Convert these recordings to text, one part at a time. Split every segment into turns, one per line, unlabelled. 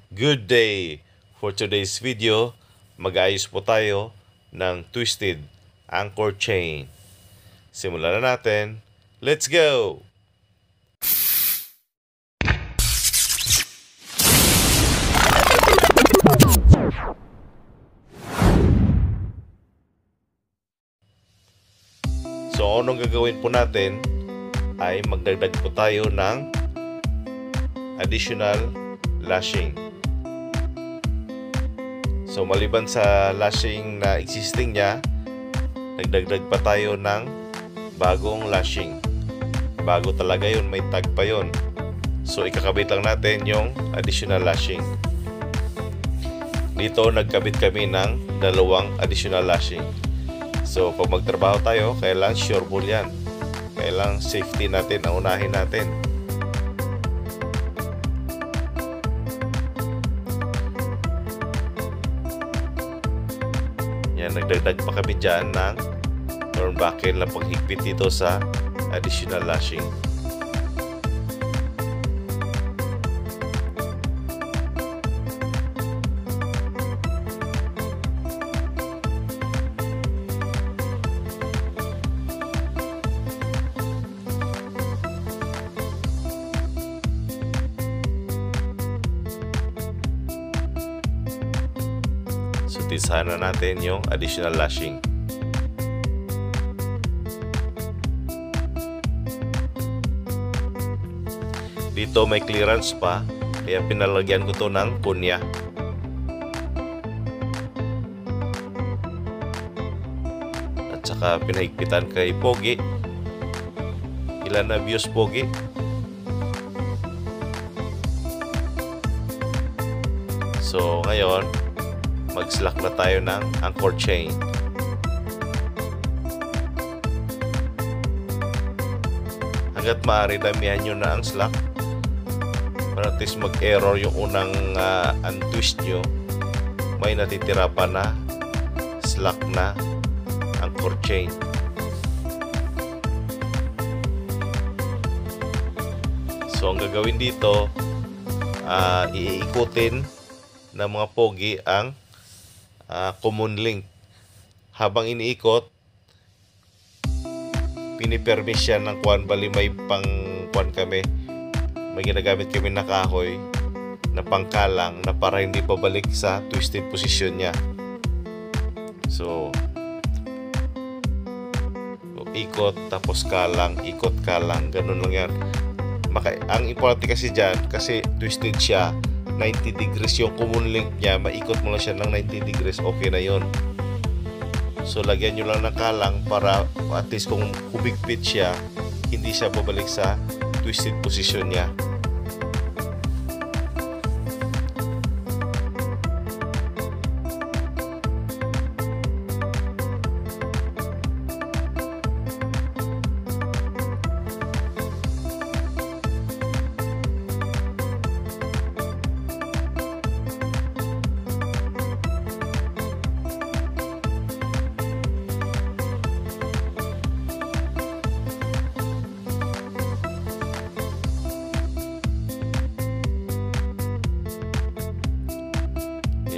Good day! For today's video, mag-ayos po tayo ng twisted anchor chain. Simulan na natin. Let's go! So, anong gagawin po natin ay magdagdag po tayo ng additional lashing. So maliban sa lashing na existing niya, nagdagdag pa tayo ng bagong lashing. Bago talaga yun, may tag pa yun. So ikakabit lang natin yung additional lashing. Dito nagkabit kami ng dalawang additional lashing. So pag magtrabaho tayo, kailangan sure ball yan. Kailangan safety natin ang unahin natin. Yan, nagdagdag pa kami dyan ng turnbuckle na paghigpit dito sa additional lashing. So, tisahan na natin yung additional lashing. Dito may clearance pa, kaya pinalagyan ko to ng kunya. At saka pinahigpitan kay Pogi. Ilan na views, Pogi? So, ngayon, mag-slack na tayo ng anchor chain. Hanggat maaari, damihan nyo na ang slack para at least mag-error yung unang untwist nyo, may natitira pa na slack na anchor chain. So ang gagawin dito, iikutin ng mga pogi ang common link. Habang iniikot, pinipermis siya ng kuwan. Bali may pang kuwan kami, may ginagamit kami na kahoy na pangkalang na para hindi pabalik sa twisted position niya. So ikot tapos kalang, ikot kalang, ganun lang yan. Ang importante kasi dyan, kasi twisted siya 90 degrees yung common link niya, maikot mo lang siya ng 90 degrees, okay na yon. So lagyan nyo lang ng kalang para at least kung humigpit siya, hindi siya babalik sa twisted position niya.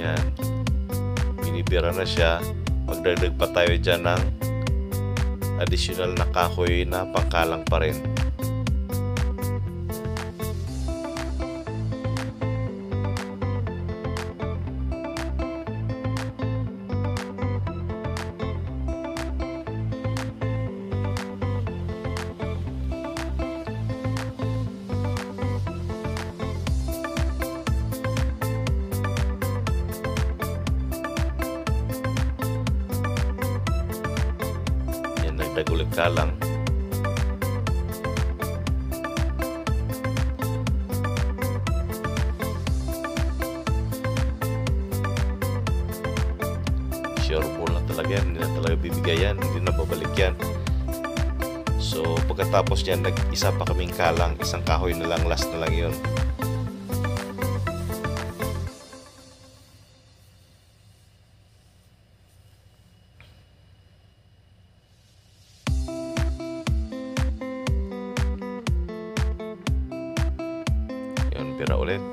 Yan, binibira na siya. Magdagdag pa tayo dyan ng additional na kahoy na pangkalang pa rin. Dagdag ulit kalang. Sure ball na talaga yan, hindi na talaga bibigayan, hindi na babalik yan. So pagkatapos yan, nag-isa pa kaming kalang, isang kahoy na lang, last na lang yun. Yun, pira ulit.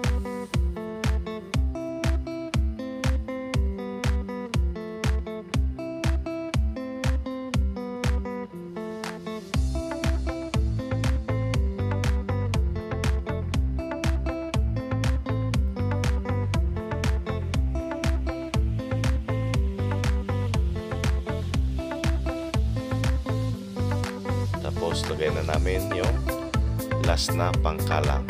lagay na namin yung last na pangkalang.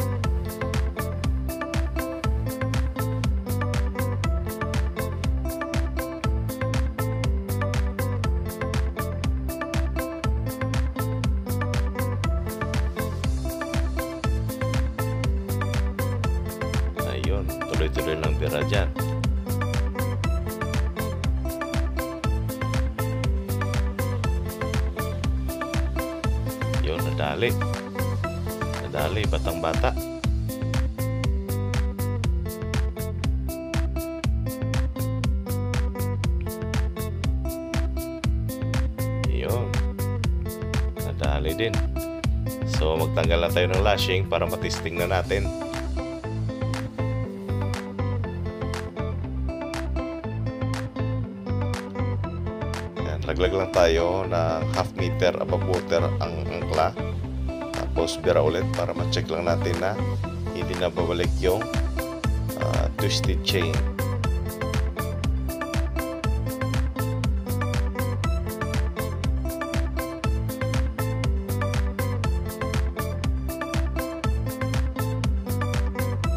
Ayun, tuloy-tuloy lang bira dyan. Yun, nadali. Nadali, batang-bata. Yun. Nadali din. So, magtanggal na tayo ng lashing para matesting na natin. Yan, laglag lang tayo ng half meter above water ang angkla. Tapos bira ulit para ma-check lang natin na hindi na babalik yung twisted chain.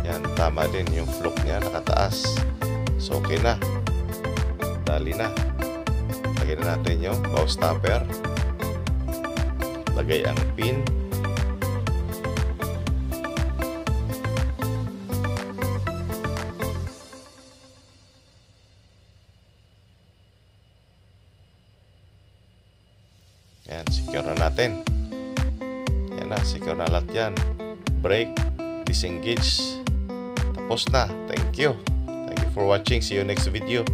Yan, tama din yung fluke niya, nakataas. So okay na. Dali na. Lagay na natin yung bow stopper. Lagay ang pin. Yan, secure na natin. Yan na, secure na lahat yan. Brake, disengage. Tapos na. Thank you. Thank you for watching. See you next video.